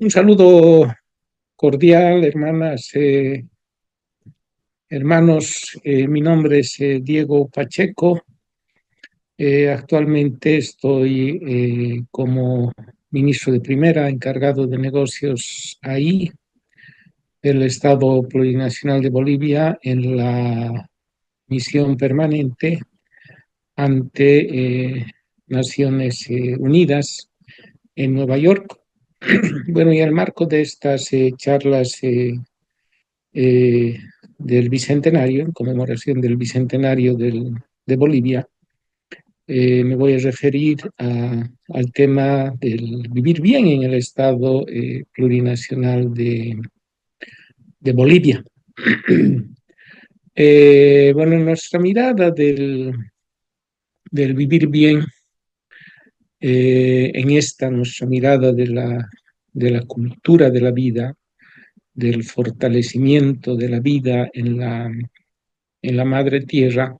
Un saludo cordial, hermanas, hermanos. Mi nombre es Diego Pacheco. Actualmente estoy como ministro de Primera, encargado de negocios ahí, del Estado Plurinacional de Bolivia, en la misión permanente ante Naciones Unidas en Nueva York. Bueno, y en el marco de estas charlas eh, del Bicentenario, en conmemoración del Bicentenario de Bolivia, me voy a referir al tema del vivir bien en el Estado plurinacional de Bolivia. Bueno, nuestra mirada del vivir bien, nuestra mirada de la cultura de la vida, del fortalecimiento de la vida en la madre tierra.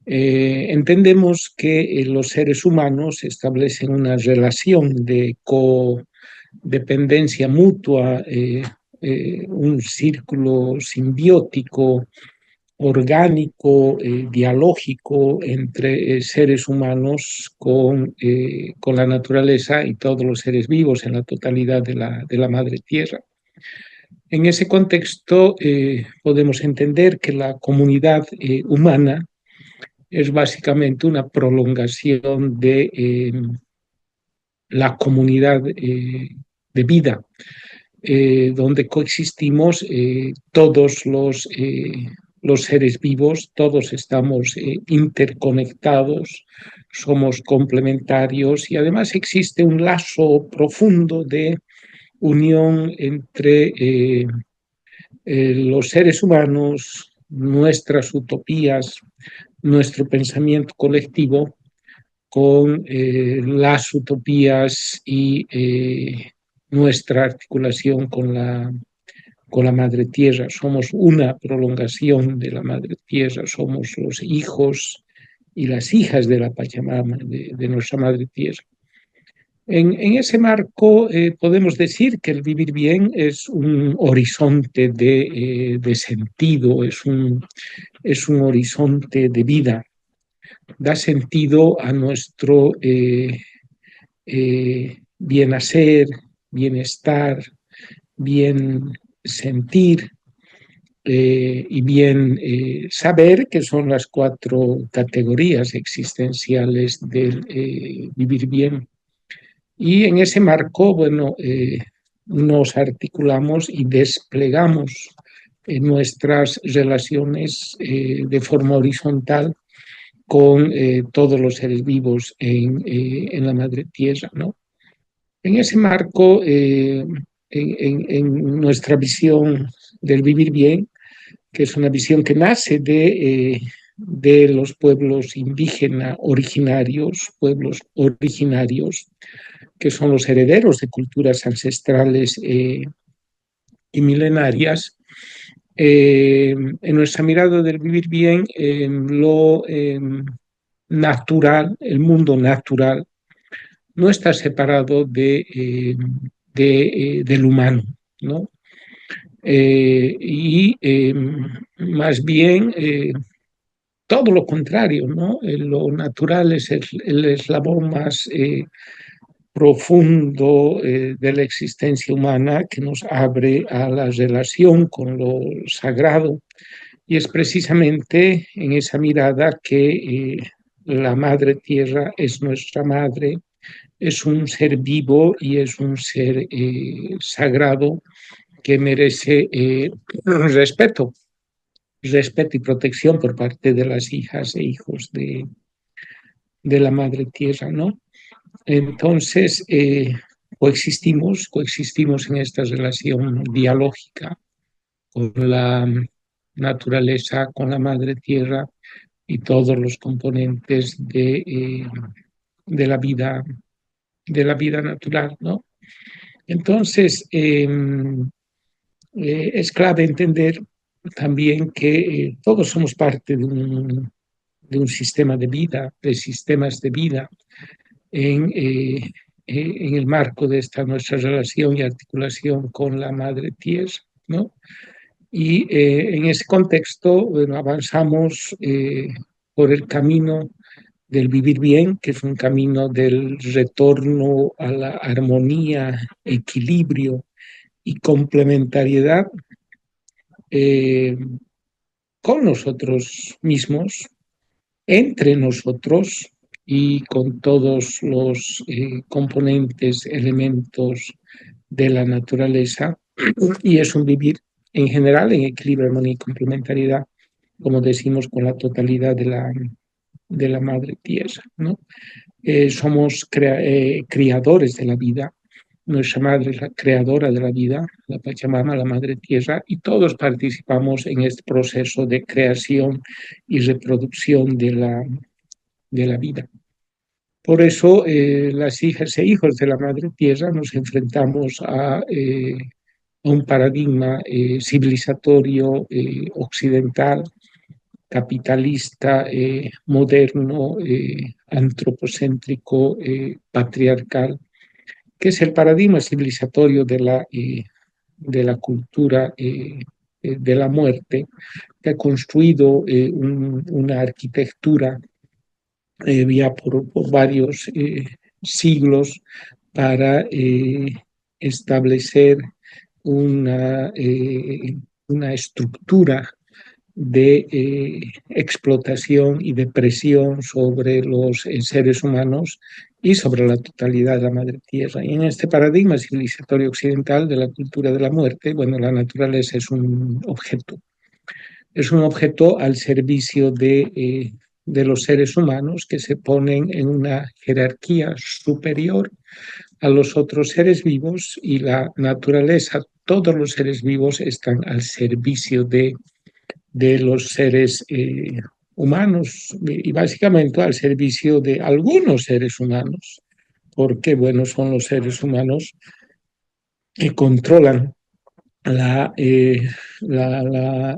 Entendemos que los seres humanos establecen una relación de codependencia mutua, un círculo simbiótico, orgánico, dialógico entre seres humanos con la naturaleza y todos los seres vivos en la totalidad de la madre tierra. En ese contexto, podemos entender que la comunidad humana es básicamente una prolongación de la comunidad de vida, donde coexistimos todos los seres vivos, todos estamos interconectados, somos complementarios y además existe un lazo profundo de unión entre los seres humanos, nuestras utopías, nuestro pensamiento colectivo con las utopías y nuestra articulación con la madre tierra. Somos una prolongación de la madre tierra, somos los hijos y las hijas de la Pachamama, de nuestra madre tierra. En ese marco podemos decir que el vivir bien es un horizonte de sentido, es un horizonte de vida, da sentido a nuestro bien hacer, bienestar, bien sentir y bien saber, que son las cuatro categorías existenciales del vivir bien. Y en ese marco, bueno, nos articulamos y desplegamos nuestras relaciones de forma horizontal con todos los seres vivos en la madre tierra, ¿no? En ese marco, en nuestra visión del vivir bien, que es una visión que nace de los pueblos indígenas originarios, pueblos originarios, que son los herederos de culturas ancestrales y milenarias. En nuestra mirada del vivir bien, lo natural, el mundo natural, no está separado del humano, ¿no? Y más bien todo lo contrario, ¿no? Lo natural es el eslabón más profundo de la existencia humana que nos abre a la relación con lo sagrado. Y es precisamente en esa mirada que la madre tierra es nuestra madre, es un ser vivo y es un ser sagrado que merece respeto, respeto y protección por parte de las hijas e hijos de la madre tierra, ¿no? Entonces, coexistimos en esta relación dialógica con la naturaleza, con la madre tierra y todos los componentes de de la vida natural, ¿no? Entonces, es clave entender también que todos somos parte de un sistema de vida, de sistemas de vida, en en el marco de esta nuestra relación y articulación con la Madre Tierra, ¿no? Y en ese contexto, bueno, avanzamos por el camino del vivir bien, que es un camino del retorno a la armonía, equilibrio y complementariedad eh, con nosotros mismos, entre nosotros y con todos los componentes, elementos de la naturaleza. Y es un vivir en general en equilibrio, armonía y complementariedad, como decimos, con la totalidad de la madre tierra, ¿no? Somos criadores de la vida. Nuestra madre es la creadora de la vida, la Pachamama, la madre tierra, y todos participamos en este proceso de creación y reproducción de la vida. Por eso, las hijas e hijos de la madre tierra nos enfrentamos a un paradigma civilizatorio occidental, capitalista, moderno, antropocéntrico, patriarcal, que es el paradigma civilizatorio de la cultura de la muerte, que ha construido una arquitectura ya por varios siglos para establecer una estructura de explotación y de presión sobre los seres humanos y sobre la totalidad de la madre tierra. Y en este paradigma civilizatorio occidental de la cultura de la muerte, bueno, la naturaleza es un objeto al servicio de los seres humanos que se ponen en una jerarquía superior a los otros seres vivos, y la naturaleza, todos los seres vivos están al servicio de los seres humanos y básicamente al servicio de algunos seres humanos, porque, bueno, son los seres humanos que controlan la, eh, la, la,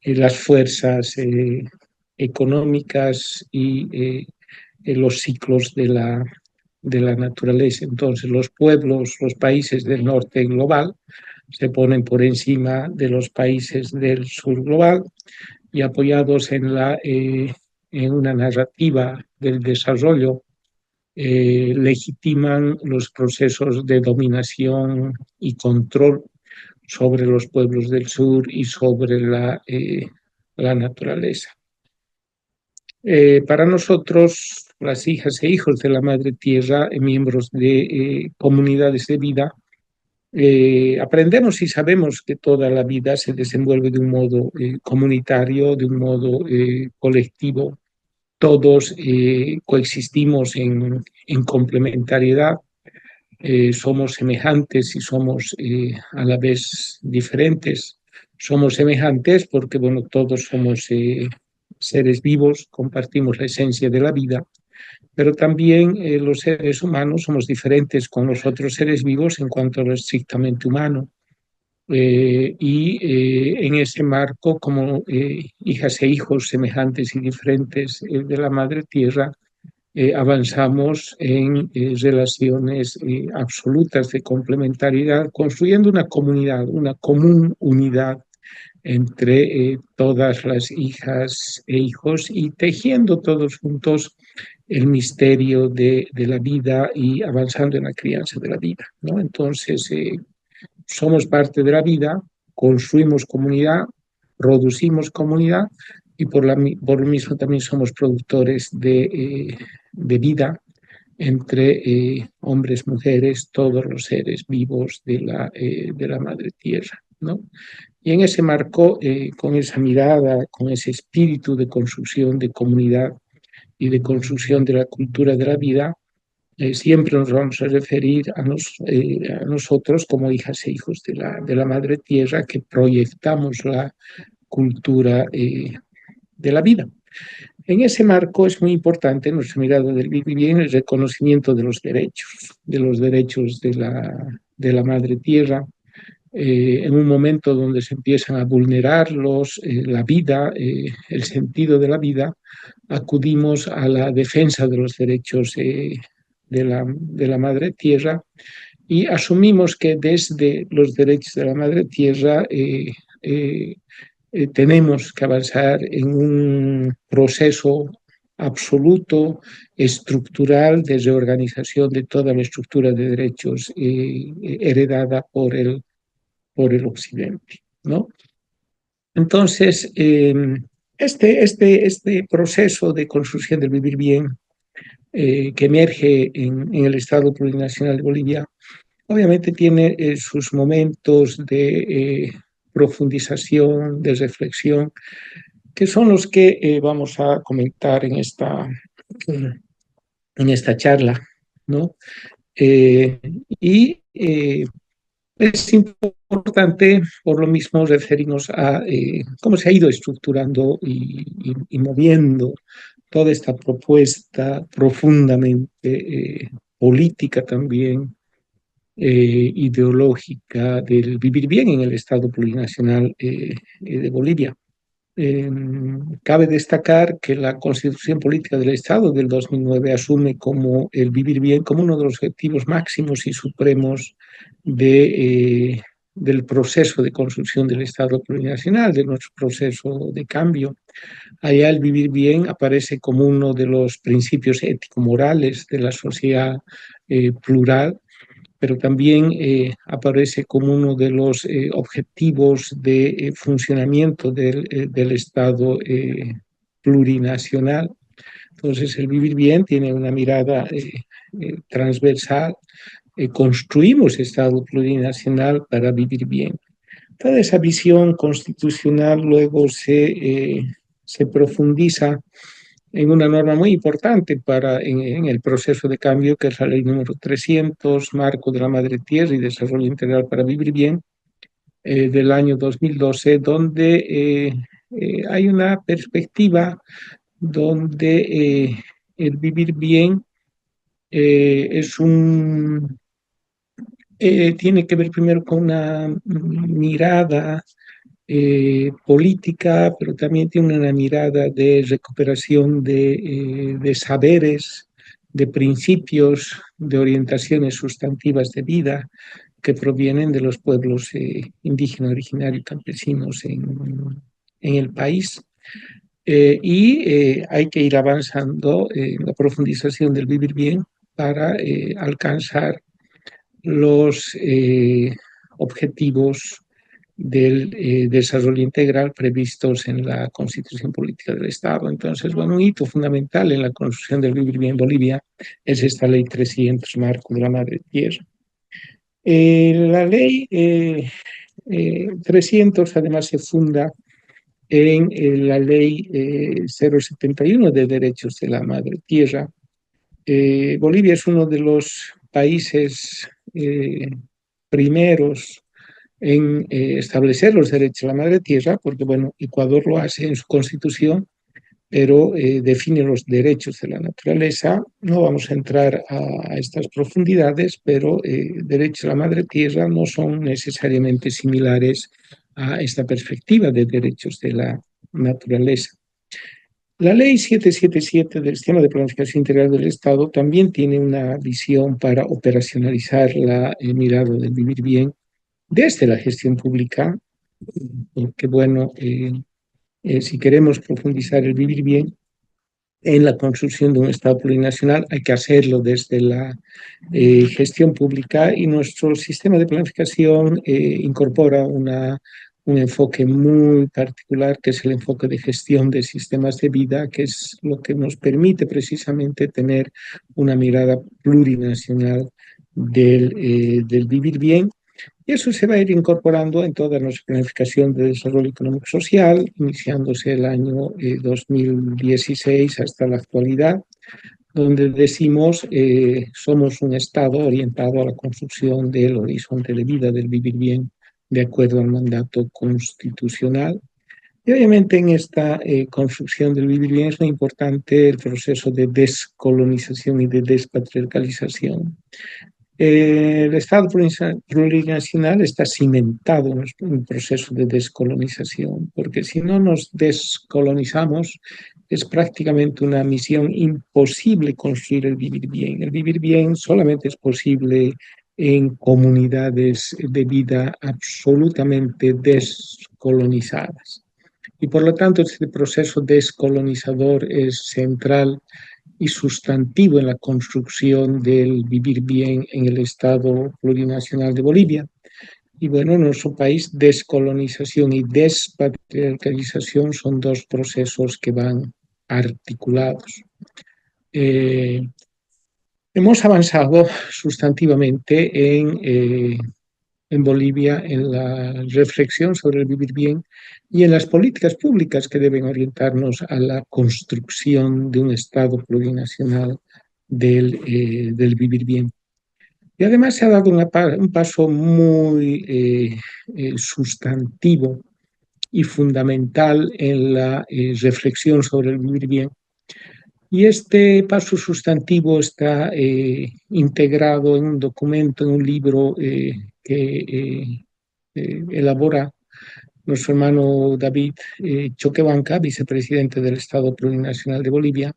las fuerzas económicas y los ciclos de la naturaleza. Entonces, los pueblos, los países del norte global se ponen por encima de los países del sur global, y apoyados en una narrativa del desarrollo, legitiman los procesos de dominación y control sobre los pueblos del sur y sobre la naturaleza. Para nosotros, las hijas e hijos de la Madre Tierra, miembros de comunidades de vida, aprendemos y sabemos que toda la vida se desenvuelve de un modo comunitario, de un modo colectivo. Todos coexistimos en complementariedad, somos semejantes y somos a la vez diferentes. Somos semejantes porque, bueno, todos somos seres vivos, compartimos la esencia de la vida, pero también los seres humanos somos diferentes con los otros seres vivos en cuanto a lo estrictamente humano. En ese marco, como hijas e hijos semejantes y diferentes de la Madre Tierra, avanzamos en relaciones absolutas de complementariedad, construyendo una comunidad, una común unidad entre todas las hijas e hijos, y tejiendo todos juntos el misterio de la vida y avanzando en la crianza de la vida, ¿no? Entonces, somos parte de la vida, construimos comunidad, producimos comunidad, y por lo mismo también somos productores de vida entre hombres, mujeres, todos los seres vivos de la madre tierra, ¿no? Y en ese marco, con esa mirada, con ese espíritu de construcción de comunidad y de construcción de la cultura de la vida, siempre nos vamos a referir a nosotros como hijas e hijos de la madre tierra, que proyectamos la cultura de la vida. En ese marco es muy importante nuestra mirada del vivir bien, el reconocimiento de los derechos de la madre tierra, en un momento donde se empiezan a vulnerarlos, la vida, el sentido de la vida, acudimos a la defensa de los derechos de la madre tierra y asumimos que desde los derechos de la madre tierra tenemos que avanzar en un proceso absoluto, estructural, de reorganización de toda la estructura de derechos heredada por el Occidente, ¿no? Entonces, este proceso de construcción del vivir bien que emerge en el Estado Plurinacional de Bolivia, obviamente tiene sus momentos de profundización, de reflexión, que son los que vamos a comentar en esta charla, ¿no? Eh, y es importante, por lo mismo, referirnos a cómo se ha ido estructurando y moviendo toda esta propuesta profundamente política también, ideológica del vivir bien en el Estado plurinacional de Bolivia. Eh, Cabe destacar que la Constitución Política del Estado del 2009 asume como el vivir bien como uno de los objetivos máximos y supremos del proceso de construcción del Estado plurinacional, de nuestro proceso de cambio. Allá el vivir bien aparece como uno de los principios ético-morales de la sociedad plural, pero también aparece como uno de los objetivos de funcionamiento del Estado plurinacional. Entonces, el vivir bien tiene una mirada transversal. Construimos Estado plurinacional para vivir bien. Toda esa visión constitucional luego se profundiza en una norma muy importante en el proceso de cambio, que es la ley número 300, Marco de la Madre Tierra y Desarrollo Integral para Vivir Bien, del año 2012, donde hay una perspectiva donde el vivir bien es tiene que ver primero con una mirada política, pero también tiene una mirada de recuperación de saberes, de principios, de orientaciones sustantivas de vida que provienen de los pueblos indígenas, originarios, campesinos en el país. Hay que ir avanzando en la profundización del vivir bien para alcanzar los objetivos del desarrollo integral previstos en la Constitución Política del Estado. Entonces, bueno, un hito fundamental en la construcción del vivir bien en Bolivia es esta ley 300, Marco de la Madre Tierra. La ley 300 además se funda en la ley 071 de Derechos de la Madre Tierra. Bolivia es uno de los países primeros en establecer los derechos de la madre tierra, porque bueno, Ecuador lo hace en su constitución, pero define los derechos de la naturaleza. No vamos a entrar a estas profundidades, pero derechos de la madre tierra no son necesariamente similares a esta perspectiva de derechos de la naturaleza. La ley 777 del Sistema de Planificación Integral del Estado también tiene una visión para operacionalizar la mirada del vivir bien desde la gestión pública, porque bueno, si queremos profundizar el vivir bien en la construcción de un Estado plurinacional, hay que hacerlo desde la gestión pública, y nuestro sistema de planificación incorpora un enfoque muy particular, que es el enfoque de gestión de sistemas de vida, que es lo que nos permite precisamente tener una mirada plurinacional del vivir bien. Y eso se va a ir incorporando en toda nuestra planificación de desarrollo económico social, iniciándose el año 2016 hasta la actualidad, donde decimos somos un Estado orientado a la construcción del horizonte de vida del vivir bien de acuerdo al mandato constitucional. Y obviamente en esta construcción del vivir bien es muy importante el proceso de descolonización y de despatriarcalización. El Estado plurinacional está cimentado en un proceso de descolonización, porque si no nos descolonizamos, es prácticamente una misión imposible construir el vivir bien. El vivir bien solamente es posible en comunidades de vida absolutamente descolonizadas. Y por lo tanto, este proceso descolonizador es central y sustantivo en la construcción del vivir bien en el Estado plurinacional de Bolivia. Y bueno, en nuestro país, descolonización y despatriarcalización son dos procesos que van articulados. Eh, Hemos avanzado sustantivamente en Bolivia en la reflexión sobre el vivir bien y en las políticas públicas que deben orientarnos a la construcción de un Estado plurinacional del vivir bien. Y además se ha dado un paso muy sustantivo y fundamental en la reflexión sobre el vivir bien. Y este paso sustantivo está integrado en un documento, en un libro que elabora nuestro hermano David Choquebanca, vicepresidente del Estado Plurinacional de Bolivia,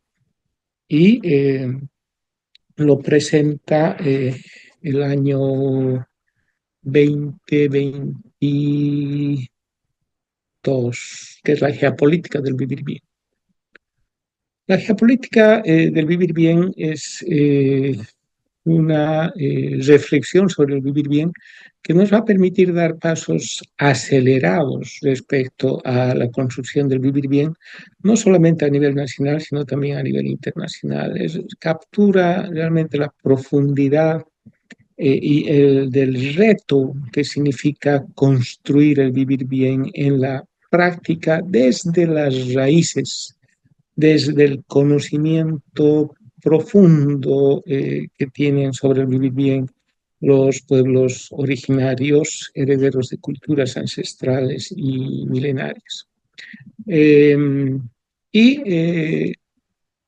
y lo presenta el año 2022, que es la geopolítica del vivir bien. La geopolítica del vivir bien es una reflexión sobre el vivir bien que nos va a permitir dar pasos acelerados respecto a la construcción del vivir bien, no solamente a nivel nacional, sino también a nivel internacional. Captura realmente la profundidad del reto que significa construir el vivir bien en la práctica desde las raíces, desde el conocimiento profundo que tienen sobre el vivir bien los pueblos originarios, herederos de culturas ancestrales y milenarias. Eh, y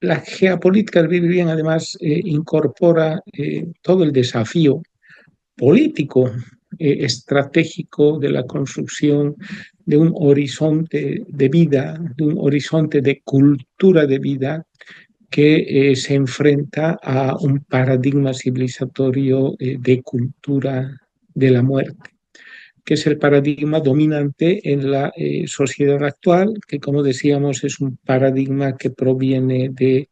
la geopolítica del vivir bien además incorpora todo el desafío político, estratégico de la construcción de un horizonte de vida, de un horizonte de cultura de vida que se enfrenta a un paradigma civilizatorio de cultura de la muerte, que es el paradigma dominante en la sociedad actual, que como decíamos es un paradigma que proviene de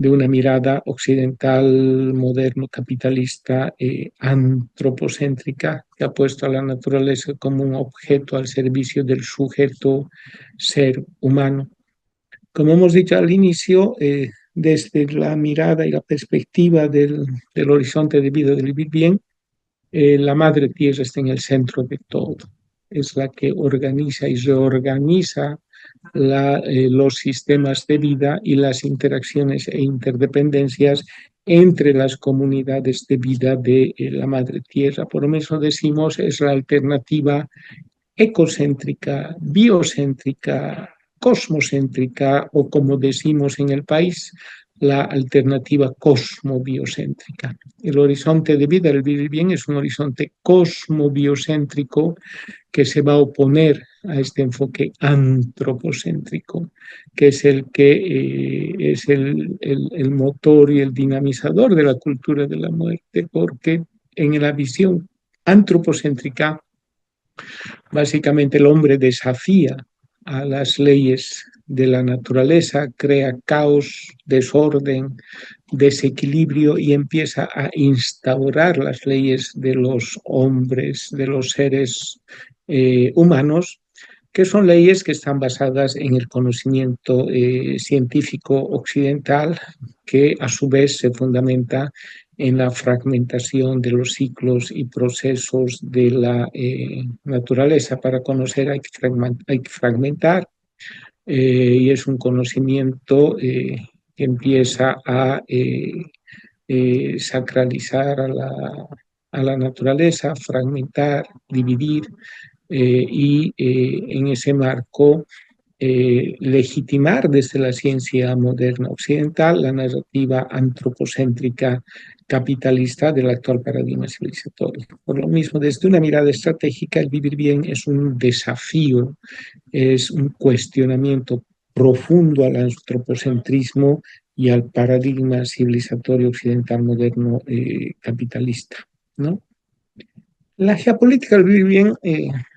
una mirada occidental, moderno, capitalista, antropocéntrica, que ha puesto a la naturaleza como un objeto al servicio del sujeto ser humano. Como hemos dicho al inicio, desde la mirada y la perspectiva del horizonte de vida del vivir bien, la madre tierra está en el centro de todo. Es la que organiza y reorganiza los sistemas de vida y las interacciones e interdependencias entre las comunidades de vida de la madre tierra. Por eso decimos es la alternativa ecocéntrica, biocéntrica, cosmocéntrica o como decimos en el país, la alternativa cosmobiocéntrica. El horizonte de vida del vivir bien es un horizonte cosmobiocéntrico que se va a oponer a este enfoque antropocéntrico, que es el que es el motor y el dinamizador de la cultura de la muerte, porque en la visión antropocéntrica, básicamente el hombre desafía a las leyes de la naturaleza, crea caos, desorden, desequilibrio y empieza a instaurar las leyes de los hombres, de los seres humanos, que son leyes que están basadas en el conocimiento científico occidental, que a su vez se fundamenta en la fragmentación de los ciclos y procesos de la naturaleza. Para conocer hay que fragmentar y es un conocimiento que empieza a sacralizar a la naturaleza, fragmentar, dividir y en ese marco legitimar desde la ciencia moderna occidental la narrativa antropocéntrica capitalista del actual paradigma civilizatorio. Por lo mismo, desde una mirada estratégica, el vivir bien es un desafío, es un cuestionamiento profundo al antropocentrismo y al paradigma civilizatorio occidental moderno capitalista, ¿no? La geopolítica del vivir bien,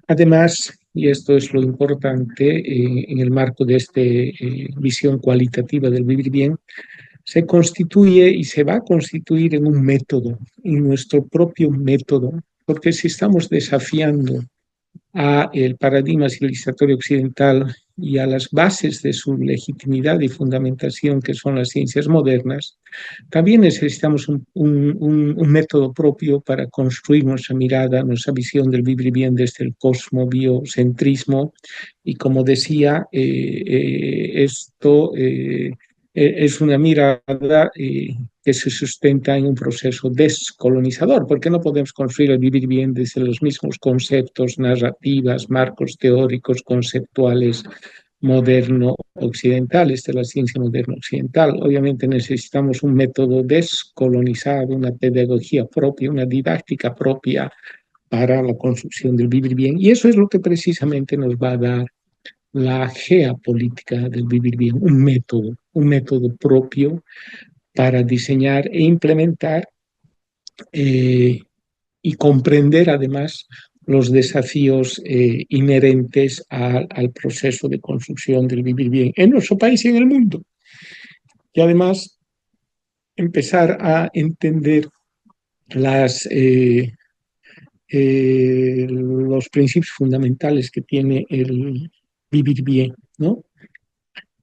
además, y esto es lo importante en el marco de esta visión cualitativa del vivir bien, se constituye y se va a constituir en un método, en nuestro propio método, porque si estamos desafiando a el paradigma civilizatorio occidental y a las bases de su legitimidad y fundamentación, que son las ciencias modernas, también necesitamos un método propio para construir nuestra mirada, nuestra visión del vivir bien desde el cosmobiocentrismo. Y como decía, esto es una mirada que se sustenta en un proceso descolonizador, porque no podemos construir el vivir bien desde los mismos conceptos, narrativas, marcos teóricos, conceptuales moderno-occidentales, de la ciencia moderno-occidental. Obviamente necesitamos un método descolonizado, una pedagogía propia, una didáctica propia para la construcción del vivir bien. Y eso es lo que precisamente nos va a dar la geopolítica del vivir bien, un método propio para diseñar e implementar y comprender además los desafíos inherentes al proceso de construcción del vivir bien en nuestro país y en el mundo. Y además empezar a entender los principios fundamentales que tiene el vivir bien, ¿no?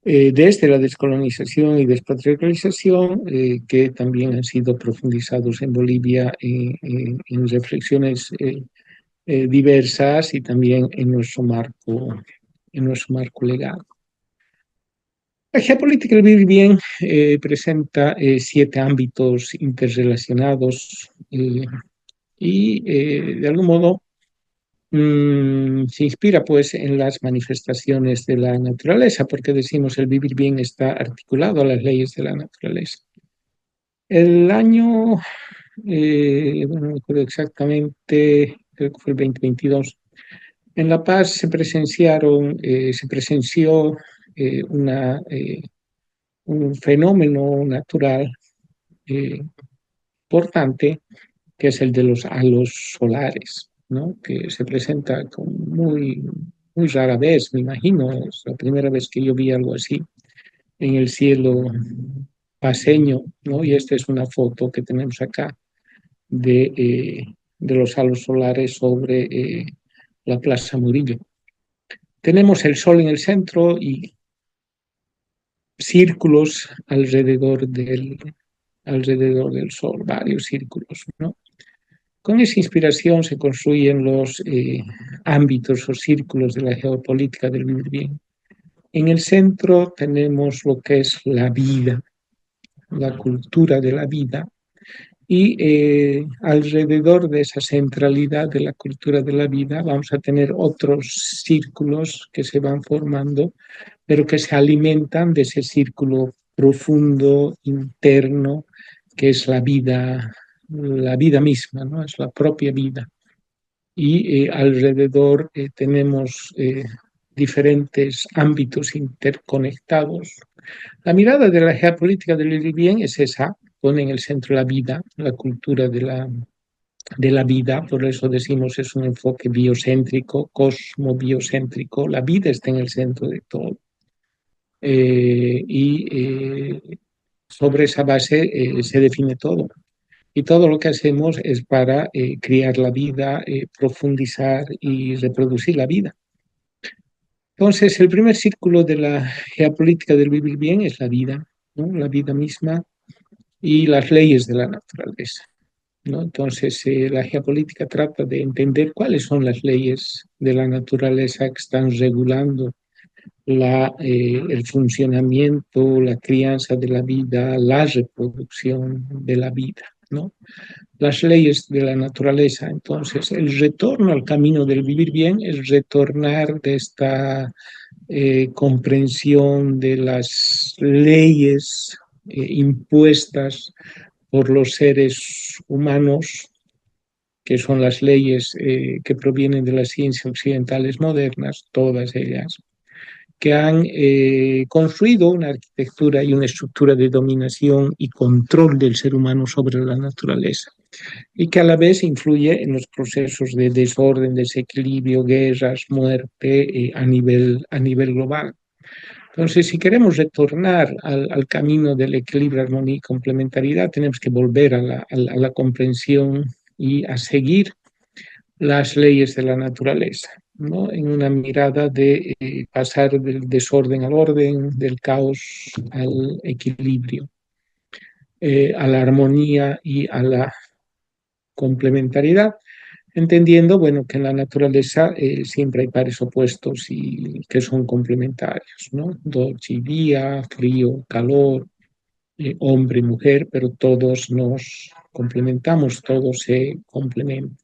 Desde la descolonización y despatriarcalización, que también han sido profundizados en Bolivia en reflexiones diversas y también en nuestro marco legal. La geopolítica del vivir bien presenta 7 ámbitos interrelacionados y de algún modo se inspira pues en las manifestaciones de la naturaleza, porque decimos el vivir bien está articulado a las leyes de la naturaleza. El año, bueno, no me acuerdo exactamente, creo que fue el 2022, en La Paz se presenció eh, una, eh, un fenómeno natural eh, importante, que es el de los halos solares, ¿no? Que se presenta con muy rara vez, me imagino, es la primera vez que yo vi algo así en el cielo paceño, ¿no? Y esta es una foto que tenemos acá de los halos solares sobre la Plaza Murillo. Tenemos el Sol en el centro y círculos alrededor del Sol, varios círculos, ¿no? Con esa inspiración se construyen los ámbitos o círculos de la geopolítica del vivir bien. En el centro tenemos lo que es la vida, la cultura de la vida, y alrededor de esa centralidad de la cultura de la vida vamos a tener otros círculos que se van formando, pero que se alimentan de ese círculo profundo, interno, que es la vida misma, ¿no? Es la propia vida. Y alrededor tenemos diferentes ámbitos interconectados. La mirada de la geopolítica del vivir bien es esa, pone en el centro la vida, la cultura de la vida, por eso decimos es un enfoque biocéntrico, cosmobiocéntrico, la vida está en el centro de todo. Y sobre esa base se define todo. Y todo lo que hacemos es para criar la vida, profundizar y reproducir la vida. Entonces, el primer círculo de la geopolítica del vivir bien es la vida, ¿no? La vida misma y las leyes de la naturaleza, ¿no? Entonces, la geopolítica trata de entender cuáles son las leyes de la naturaleza que están regulando el funcionamiento, la crianza de la vida, la reproducción de la vida, ¿no? Las leyes de la naturaleza. Entonces, el retorno al camino del vivir bien es retornar de esta comprensión de las leyes impuestas por los seres humanos, que son las leyes que provienen de las ciencias occidentales modernas, todas ellas, que han construido una arquitectura y una estructura de dominación y control del ser humano sobre la naturaleza, y que a la vez influye en los procesos de desorden, desequilibrio, guerras, muerte a nivel global. Entonces, si queremos retornar al camino del equilibrio, armonía y complementariedad, tenemos que volver a la comprensión y a seguir las leyes de la naturaleza, ¿no? En una mirada de pasar del desorden al orden, del caos al equilibrio, a la armonía y a la complementariedad, entendiendo, bueno, que en la naturaleza siempre hay pares opuestos y que son complementarios, ¿no? Noche y día, frío, calor, hombre y mujer, pero todos nos complementamos, todos se complementan.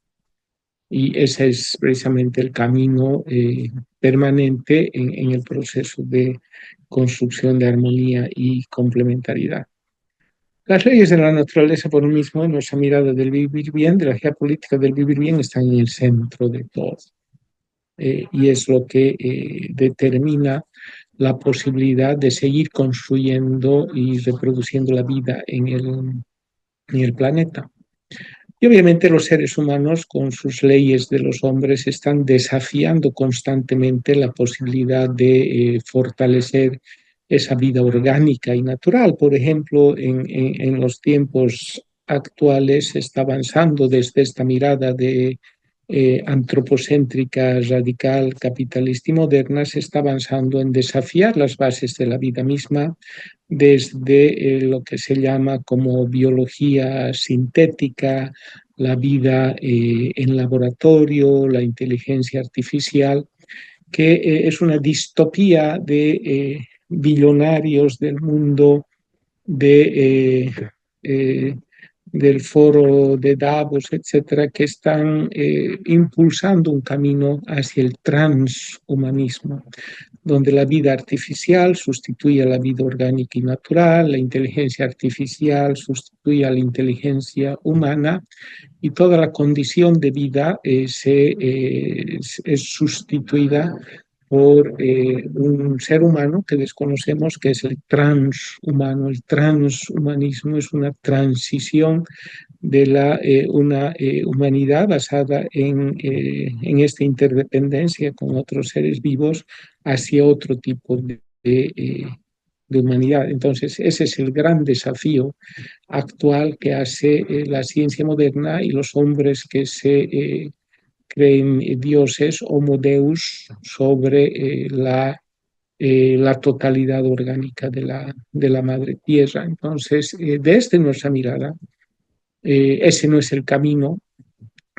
Y ese es precisamente el camino permanente en el proceso de construcción de armonía y complementariedad. Las leyes de la naturaleza, por lo mismo, en nuestra mirada del vivir bien, de la geopolítica del vivir bien, están en el centro de todo. Y es lo que determina la posibilidad de seguir construyendo y reproduciendo la vida en el planeta. Y obviamente los seres humanos, con sus leyes de los hombres, están desafiando constantemente la posibilidad de fortalecer esa vida orgánica y natural. Por ejemplo, en los tiempos actuales se está avanzando desde esta mirada de antropocéntrica, radical, capitalista y moderna, se está avanzando en desafiar las bases de la vida misma desde lo que se llama como biología sintética, la vida en laboratorio, la inteligencia artificial, que es una distopía de billonarios del mundo eh, del foro de Davos, etcétera, que están impulsando un camino hacia el transhumanismo, donde la vida artificial sustituye a la vida orgánica y natural, la inteligencia artificial sustituye a la inteligencia humana y toda la condición de vida es sustituida por un ser humano que desconocemos, que es el transhumano. El transhumanismo es una transición de una humanidad basada en esta interdependencia con otros seres vivos hacia otro tipo de humanidad. Entonces, ese es el gran desafío actual que hace la ciencia moderna y los hombres que se creen dioses, homo deus, sobre la totalidad orgánica de la madre tierra. Entonces, desde nuestra mirada, ese no es el camino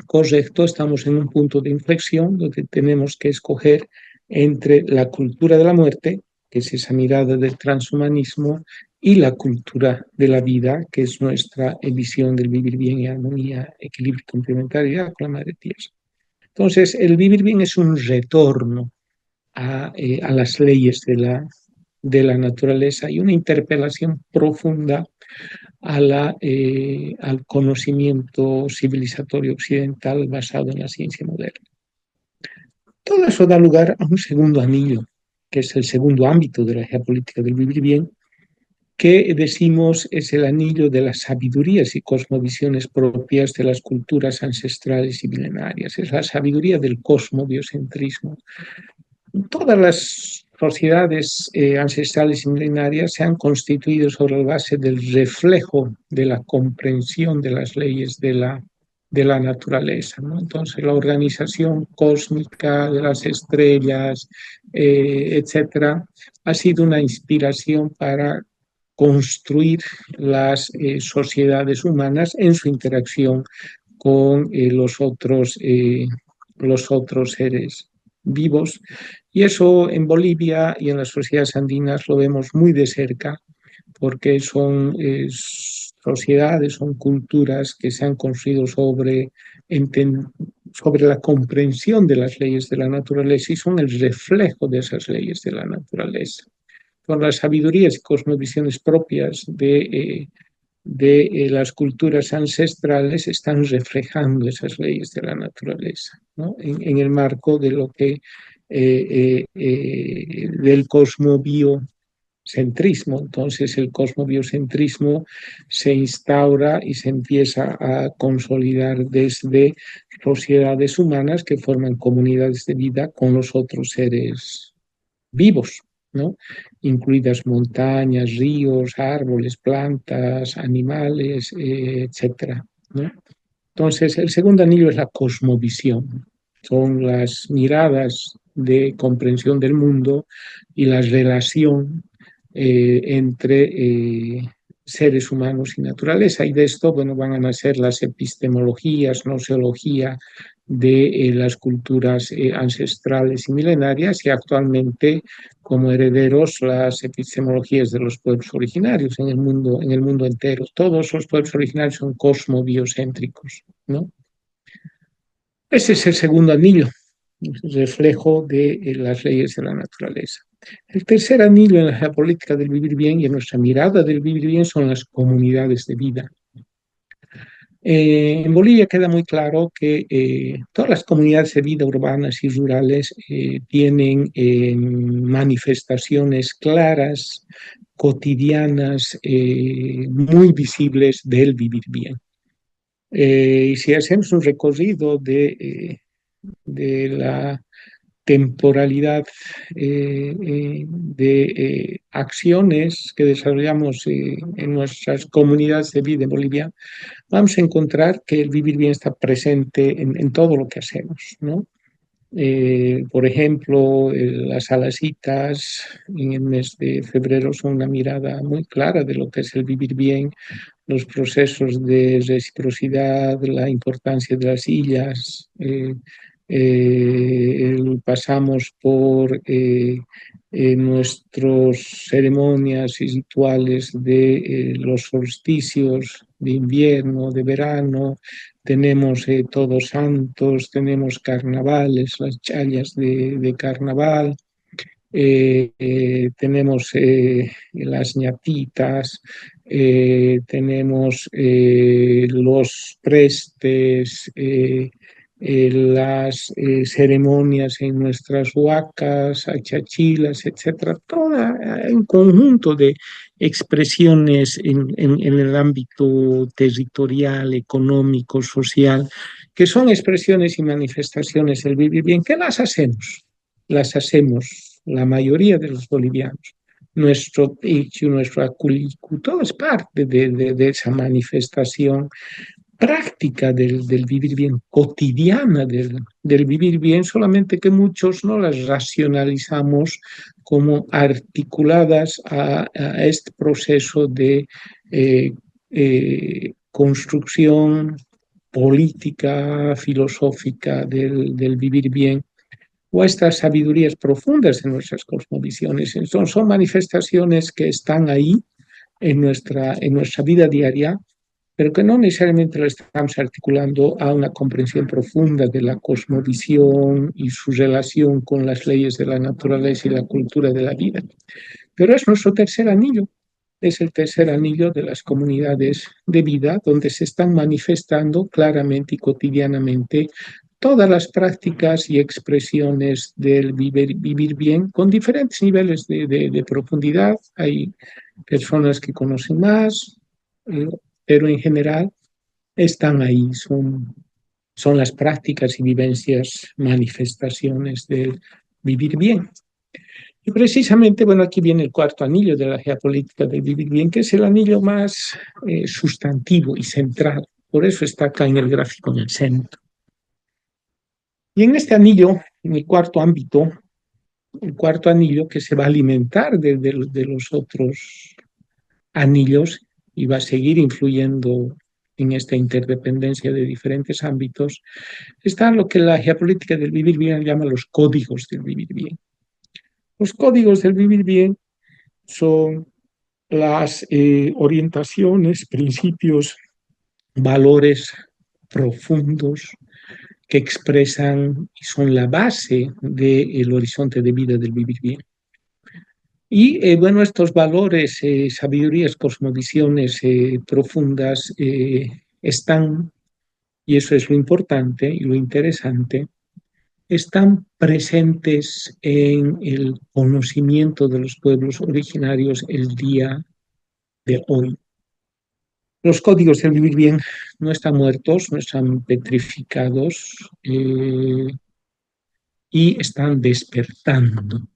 correcto. Estamos en un punto de inflexión donde tenemos que escoger entre la cultura de la muerte, que es esa mirada del transhumanismo, y la cultura de la vida, que es nuestra visión del vivir bien y armonía, equilibrio y complementariedad con la madre tierra. Entonces, el vivir bien es un retorno a las leyes de la naturaleza y una interpelación profunda al conocimiento civilizatorio occidental basado en la ciencia moderna. Todo eso da lugar a un segundo anillo, que es el segundo ámbito de la geopolítica del vivir bien, que decimos es el anillo de las sabidurías y cosmovisiones propias de las culturas ancestrales y milenarias. Es la sabiduría del cosmobiocentrismo. Todas las sociedades ancestrales y milenarias se han constituido sobre la base del reflejo de la comprensión de las leyes de la naturaleza, ¿no? Entonces, la organización cósmica de las estrellas, etcétera, ha sido una inspiración para construir las sociedades humanas en su interacción con los otros seres vivos. Y eso en Bolivia y en las sociedades andinas lo vemos muy de cerca, porque son sociedades, son culturas que se han construido sobre la comprensión de las leyes de la naturaleza y son el reflejo de esas leyes de la naturaleza. Con las sabidurías y cosmovisiones propias de las culturas ancestrales están reflejando esas leyes de la naturaleza, ¿no? En el marco de lo que del cosmobiocentrismo. Entonces el cosmobiocentrismo se instaura y se empieza a consolidar desde sociedades humanas que forman comunidades de vida con los otros seres vivos, ¿no? Incluidas montañas, ríos, árboles, plantas, animales, etcétera, ¿no? Entonces, el segundo anillo es la cosmovisión, son las miradas de comprensión del mundo y la relación entre seres humanos y naturaleza. Y de esto, bueno, van a nacer las epistemologías, gnoseología de las culturas ancestrales y milenarias y actualmente como herederos las epistemologías de los pueblos originarios en el mundo entero. Todos los pueblos originarios son cosmobiocéntricos, ¿no? Ese es el segundo anillo, reflejo de las leyes de la naturaleza. El tercer anillo en la geopolítica del vivir bien y en nuestra mirada del vivir bien son las comunidades de vida. En Bolivia queda muy claro que todas las comunidades de vida urbanas y rurales tienen manifestaciones claras, cotidianas, muy visibles del vivir bien. Y si hacemos un recorrido de la temporalidad de acciones que desarrollamos en nuestras comunidades de vida en Bolivia, vamos a encontrar que el vivir bien está presente en todo lo que hacemos, ¿no? Por ejemplo, las alacitas en el mes de febrero son una mirada muy clara de lo que es el vivir bien, los procesos de reciprocidad, la importancia de las sillas. Pasamos por nuestras ceremonias y rituales de los solsticios de invierno, de verano, tenemos Todos Santos, tenemos carnavales, las chayas de carnaval, tenemos las ñatitas, tenemos los prestes, las ceremonias en nuestras huacas, achachilas, etcétera, todo un conjunto de expresiones en el ámbito territorial, económico, social, que son expresiones y manifestaciones del vivir bien, que las hacemos la mayoría de los bolivianos. Nuestro hecho, nuestro aculicu, todo es parte de esa manifestación práctica del vivir bien, cotidiana del vivir bien, solamente que muchos no las racionalizamos como articuladas a este proceso de construcción política, filosófica del vivir bien o estas sabidurías profundas de nuestras cosmovisiones. Son manifestaciones que están ahí en nuestra vida diaria, pero que no necesariamente lo estamos articulando a una comprensión profunda de la cosmovisión y su relación con las leyes de la naturaleza y la cultura de la vida. Pero es nuestro tercer anillo, es el tercer anillo de las comunidades de vida, donde se están manifestando claramente y cotidianamente todas las prácticas y expresiones del vivir bien con diferentes niveles de profundidad. Hay personas que conocen más, pero en general están ahí, son las prácticas y vivencias, manifestaciones del vivir bien. Y precisamente, bueno, aquí viene el cuarto anillo de la geopolítica del vivir bien, que es el anillo más sustantivo y central. Por eso está acá en el gráfico en el centro. Y en este anillo, en el cuarto anillo que se va a alimentar de los otros anillos y va a seguir influyendo en esta interdependencia de diferentes ámbitos, está lo que la geopolítica del vivir bien llama los códigos del vivir bien. Los códigos del vivir bien son las orientaciones, principios, valores profundos que expresan y son la base del horizonte de vida del vivir bien. Y bueno, estos valores, sabidurías, cosmovisiones profundas están, y eso es lo importante y lo interesante, están presentes en el conocimiento de los pueblos originarios el día de hoy. Los códigos del vivir bien no están muertos, no están petrificados y están despertando.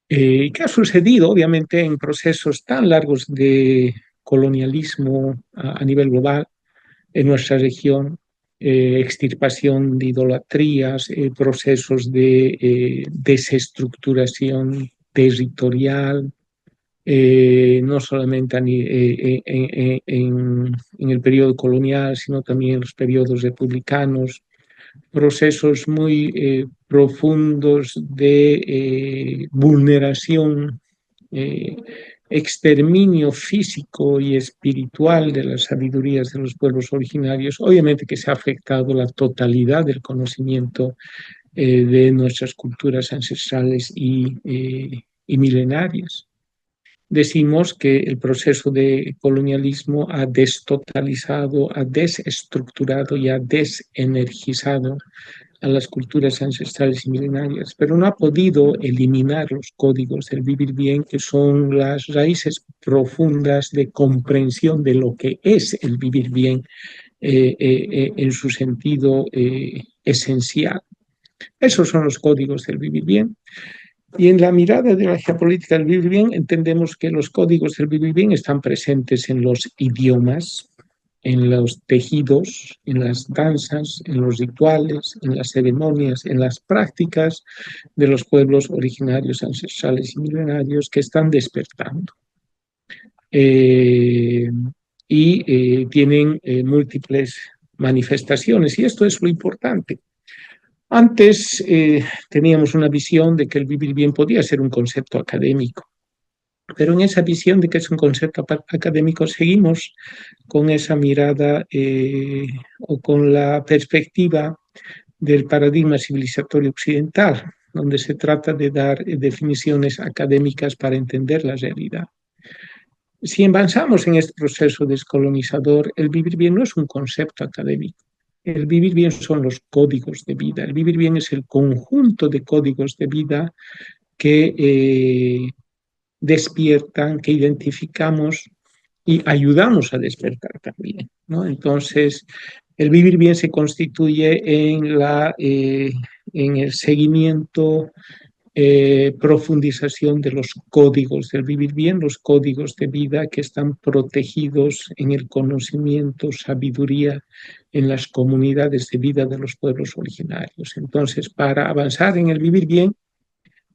¿Qué ha sucedido? Obviamente en procesos tan largos de colonialismo a nivel global en nuestra región, extirpación de idolatrías, procesos de desestructuración territorial, no solamente en el periodo colonial, sino también en los periodos republicanos, procesos muy profundos de vulneración, eh, exterminio físico y espiritual de las sabidurías de los pueblos originarios. Obviamente que se ha afectado la totalidad del conocimiento de nuestras culturas ancestrales y milenarias. Decimos que el proceso de colonialismo ha destotalizado, ha desestructurado y ha desenergizado a las culturas ancestrales y milenarias, pero no ha podido eliminar los códigos del vivir bien, que son las raíces profundas de comprensión de lo que es el vivir bien en su sentido esencial. Esos son los códigos del vivir bien. Y en la mirada de la geopolítica del vivir bien, entendemos que los códigos del vivir bien están presentes en los idiomas, en los tejidos, en las danzas, en los rituales, en las ceremonias, en las prácticas de los pueblos originarios, ancestrales y milenarios que están despertando. Eh, Tienen múltiples manifestaciones, y esto es lo importante. Antes teníamos una visión de que el vivir bien podía ser un concepto académico, pero en esa visión de que es un concepto académico seguimos con esa mirada o con la perspectiva del paradigma civilizatorio occidental, donde se trata de dar definiciones académicas para entender la realidad. Si avanzamos en este proceso descolonizador, el vivir bien no es un concepto académico. El vivir bien son los códigos de vida. El vivir bien es el conjunto de códigos de vida que despiertan, que identificamos y ayudamos a despertar también, ¿no? Entonces, el vivir bien se constituye en el seguimiento, profundización de los códigos del vivir bien, los códigos de vida que están protegidos en el conocimiento, sabiduría, en las comunidades de vida de los pueblos originarios. Entonces, para avanzar en el vivir bien,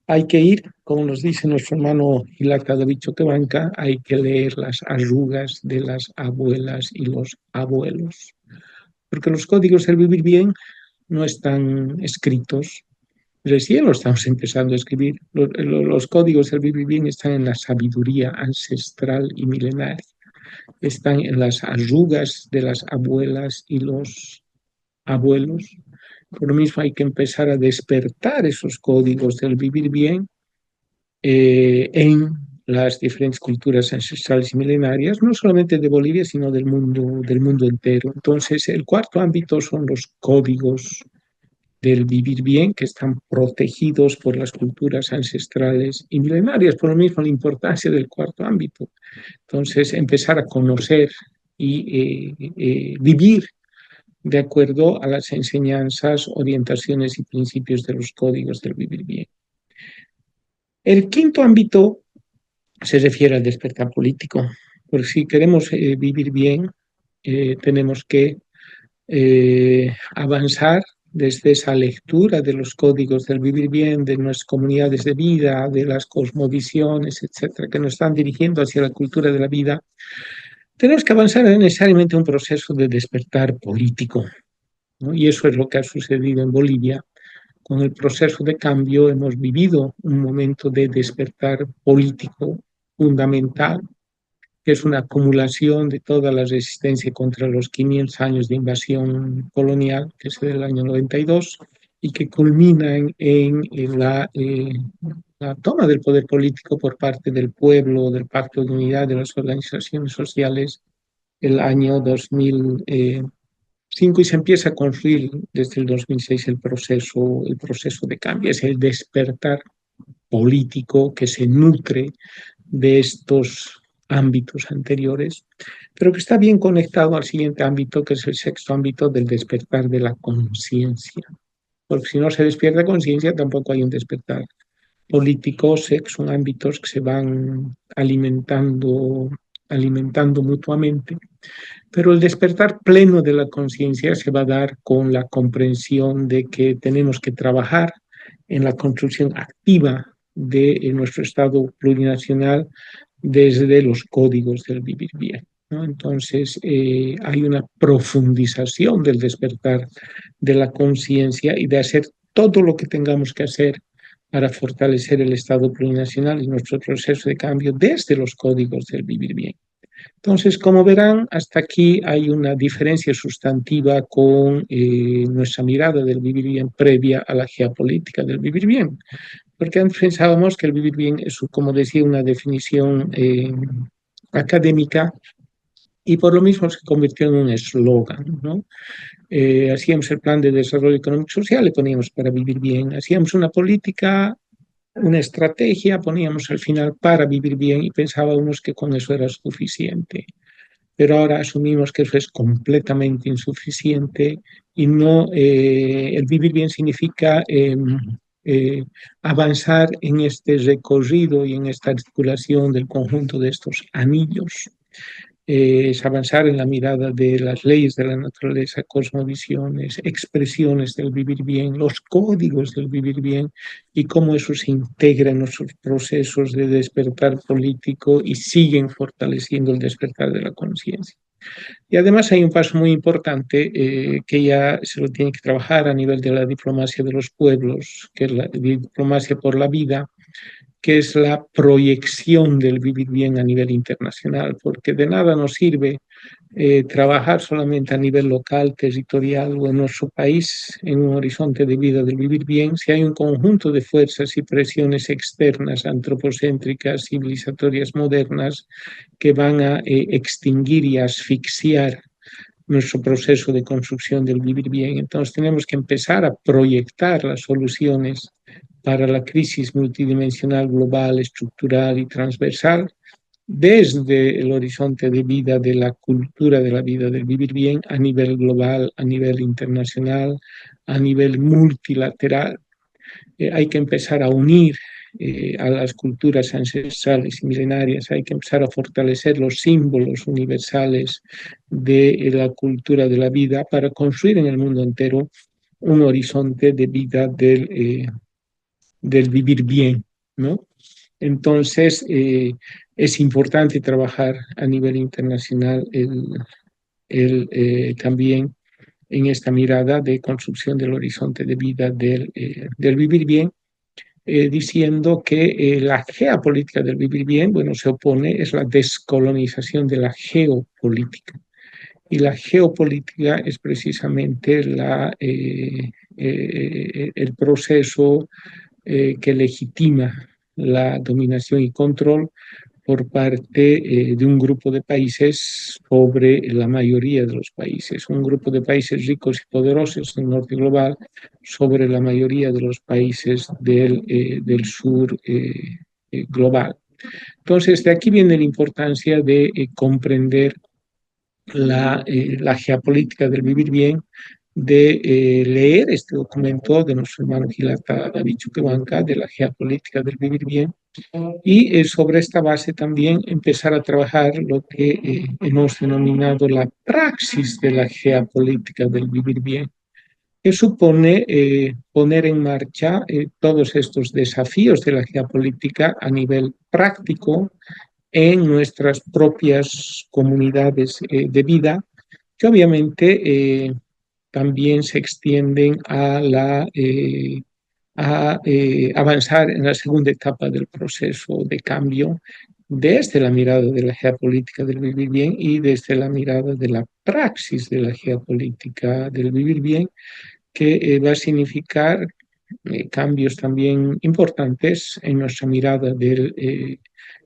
hay que ir, como nos dice nuestro hermano Hilaka David Choquebanca, hay que leer las arrugas de las abuelas y los abuelos, porque los códigos del vivir bien no están escritos, recién lo estamos empezando a escribir. Los códigos del vivir bien están en la sabiduría ancestral y milenaria, están en las arrugas de las abuelas y los abuelos. Por lo mismo hay que empezar a despertar esos códigos del vivir bien en las diferentes culturas ancestrales y milenarias, no solamente de Bolivia, sino del mundo entero. Entonces, el cuarto ámbito son los códigos del vivir bien, que están protegidos por las culturas ancestrales y milenarias, por lo mismo la importancia del cuarto ámbito. Entonces, empezar a conocer y vivir de acuerdo a las enseñanzas, orientaciones y principios de los códigos del vivir bien. El quinto ámbito se refiere al despertar político, porque si queremos vivir bien, tenemos que avanzar desde esa lectura de los códigos del vivir bien, de nuestras comunidades de vida, de las cosmovisiones, etcétera, que nos están dirigiendo hacia la cultura de la vida. Tenemos que avanzar necesariamente un proceso de despertar político, ¿no? Y eso es lo que ha sucedido en Bolivia. Con el proceso de cambio hemos vivido un momento de despertar político fundamental, que es una acumulación de toda la resistencia contra los 500 años de invasión colonial, que es del año 92, y que culmina la toma del poder político por parte del pueblo, del Pacto de Unidad de las organizaciones sociales, el año 2000. 5 y se empieza a construir desde el 2006 el proceso de cambio, es el despertar político que se nutre de estos ámbitos anteriores, pero que está bien conectado al siguiente ámbito, que es el sexto ámbito del despertar de la conciencia. Porque si no se despierta conciencia, tampoco hay un despertar político. Son ámbitos que se van alimentando mutuamente, pero el despertar pleno de la conciencia se va a dar con la comprensión de que tenemos que trabajar en la construcción activa de nuestro Estado plurinacional desde los códigos del vivir bien, ¿no? Entonces, hay una profundización del despertar de la conciencia y de hacer todo lo que tengamos que hacer para fortalecer el Estado plurinacional y nuestro proceso de cambio desde los códigos del vivir bien. Entonces, como verán, hasta aquí hay una diferencia sustantiva con nuestra mirada del vivir bien previa a la geopolítica del vivir bien, porque antes pensábamos que el vivir bien es, como decía, una definición académica y por lo mismo se convirtió en un eslogan, ¿no? Hacíamos el plan de desarrollo económico social, le poníamos para vivir bien, hacíamos una política, una estrategia, poníamos al final para vivir bien y pensábamos que con eso era suficiente, pero ahora asumimos que eso es completamente insuficiente y no, el vivir bien significa eh, avanzar en este recorrido y en esta articulación del conjunto de estos anillos. Es avanzar en la mirada de las leyes de la naturaleza, cosmovisiones, expresiones del vivir bien, los códigos del vivir bien y cómo eso se integra en nuestros procesos de despertar político y siguen fortaleciendo el despertar de la conciencia. Y además hay un paso muy importante que ya se lo tiene que trabajar a nivel de la diplomacia de los pueblos, que es la diplomacia por la vida, que es la proyección del vivir bien a nivel internacional, porque de nada nos sirve trabajar solamente a nivel local, territorial o en nuestro país en un horizonte de vida del vivir bien si hay un conjunto de fuerzas y presiones externas, antropocéntricas, civilizatorias modernas, que van a extinguir y asfixiar nuestro proceso de construcción del vivir bien. Entonces tenemos que empezar a proyectar las soluciones para la crisis multidimensional global, estructural y transversal desde el horizonte de vida de la cultura de la vida del vivir bien a nivel global, a nivel internacional, a nivel multilateral. Hay que empezar a unir a las culturas ancestrales y milenarias, hay que empezar a fortalecer los símbolos universales de la cultura de la vida para construir en el mundo entero un horizonte de vida del vivir bien, ¿no? Entonces, es importante trabajar a nivel internacional también en esta mirada de construcción del horizonte de vida del vivir bien, diciendo que la geopolítica del vivir bien, bueno, se opone, es la descolonización de la geopolítica. Y la geopolítica es precisamente el proceso que legitima la dominación y control por parte de un grupo de países sobre la mayoría de los países, un grupo de países ricos y poderosos del norte global sobre la mayoría de los países del sur global. Entonces, de aquí viene la importancia de comprender la geopolítica del vivir bien, de leer este documento de nuestro hermano Gilata David Chuquehuanca, de la geopolítica del vivir bien, y sobre esta base también empezar a trabajar lo que hemos denominado la praxis de la geopolítica del vivir bien, que supone poner en marcha todos estos desafíos de la geopolítica a nivel práctico en nuestras propias comunidades de vida, que obviamente también se extienden a avanzar en la segunda etapa del proceso de cambio desde la mirada de la geopolítica del vivir bien y desde la mirada de la praxis de la geopolítica del vivir bien, que va a significar cambios también importantes en nuestra mirada del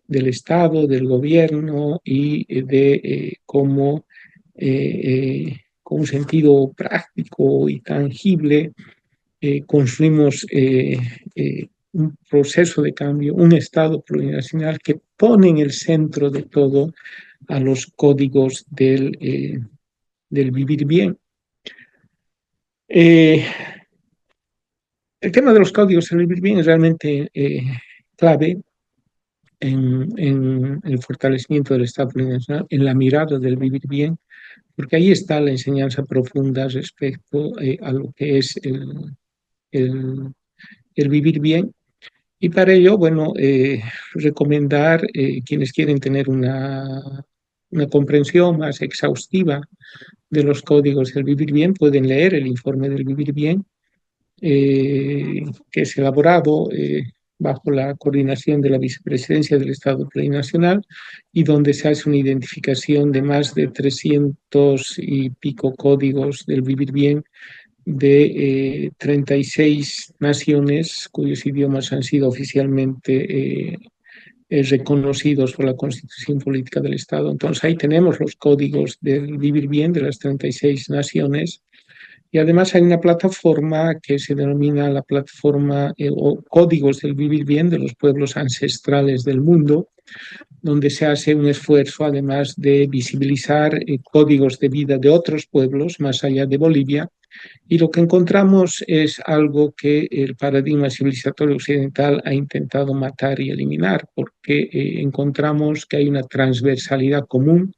Estado, del gobierno y de cómo con un sentido práctico y tangible, construimos un proceso de cambio, un Estado plurinacional que pone en el centro de todo a los códigos del vivir bien. El tema de los códigos del vivir bien es realmente clave en el fortalecimiento del Estado plurinacional, en la mirada del vivir bien, porque ahí está la enseñanza profunda respecto a lo que es el, el vivir bien. Y para ello, bueno, recomendar quienes quieren tener una comprensión más exhaustiva de los códigos del vivir bien, pueden leer el informe del vivir bien, que es elaborado bajo la coordinación de la Vicepresidencia del Estado Plurinacional y donde se hace una identificación de más de 300 y pico códigos del vivir bien de 36 naciones cuyos idiomas han sido oficialmente reconocidos por la Constitución Política del Estado. Entonces ahí tenemos los códigos del vivir bien de las 36 naciones. Y además hay una plataforma que se denomina la plataforma o Códigos del Vivir Bien de los pueblos ancestrales del mundo, donde se hace un esfuerzo además de visibilizar códigos de vida de otros pueblos más allá de Bolivia. Y lo que encontramos es algo que el paradigma civilizatorio occidental ha intentado matar y eliminar, porque encontramos que hay una transversalidad común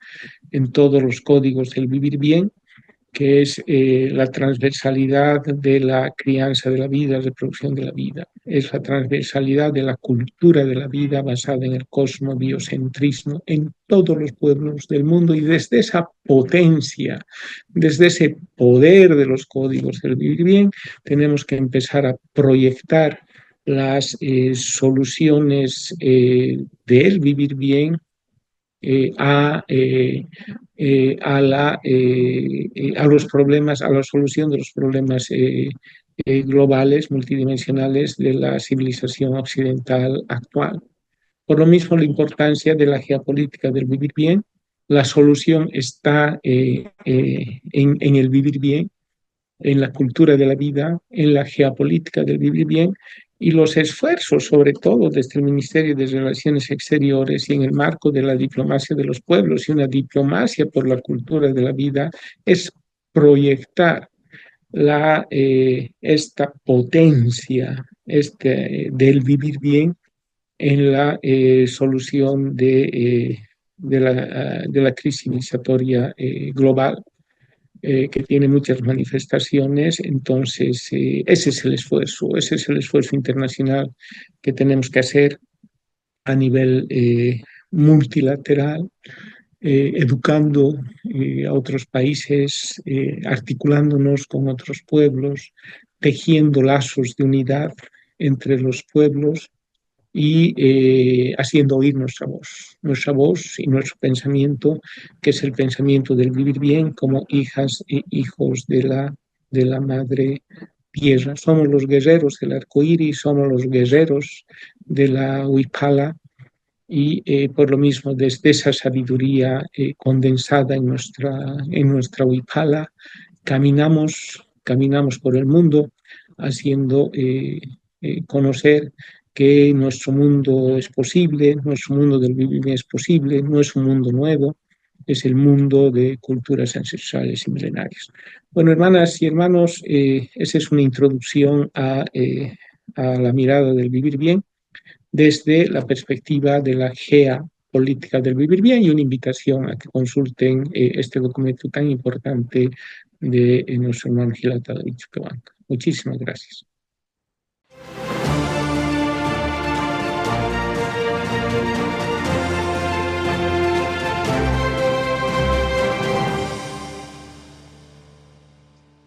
en todos los códigos del vivir bien, que es la transversalidad de la crianza de la vida, reproducción de la vida. Es la transversalidad de la cultura de la vida basada en el cosmobiocentrismo en todos los pueblos del mundo, y desde esa potencia, desde ese poder de los códigos del vivir bien, tenemos que empezar a proyectar las soluciones del vivir bien a los problemas, a la solución de los problemas globales, multidimensionales de la civilización occidental actual. Por lo mismo, la importancia de la geopolítica del vivir bien. La solución está en el vivir bien, en la cultura de la vida, en la geopolítica del vivir bien, y los esfuerzos, sobre todo desde el Ministerio de Relaciones Exteriores y en el marco de la diplomacia de los pueblos y una diplomacia por la cultura de la vida, es proyectar esta potencia del vivir bien en la solución de la crisis civilizatoria global, que tiene muchas manifestaciones. Entonces, ese es el esfuerzo internacional que tenemos que hacer a nivel multilateral, educando a otros países, articulándonos con otros pueblos, tejiendo lazos de unidad entre los pueblos y haciendo oír nuestra voz y nuestro pensamiento, que es el pensamiento del vivir bien como hijas e hijos de la madre tierra. Somos los guerreros del arco iris, somos los guerreros de la huipala, y por lo mismo, desde esa sabiduría condensada en nuestra huipala, caminamos por el mundo haciendo conocer que nuestro mundo es posible, nuestro mundo del vivir es posible, no es un mundo nuevo, es el mundo de culturas ancestrales y milenarias. Bueno, hermanas y hermanos, esa es una introducción a la mirada del vivir bien desde la perspectiva de la geopolítica del vivir bien, y una invitación a que consulten este documento tan importante de nuestro hermano Gilad David Chuquebanca. Muchísimas gracias.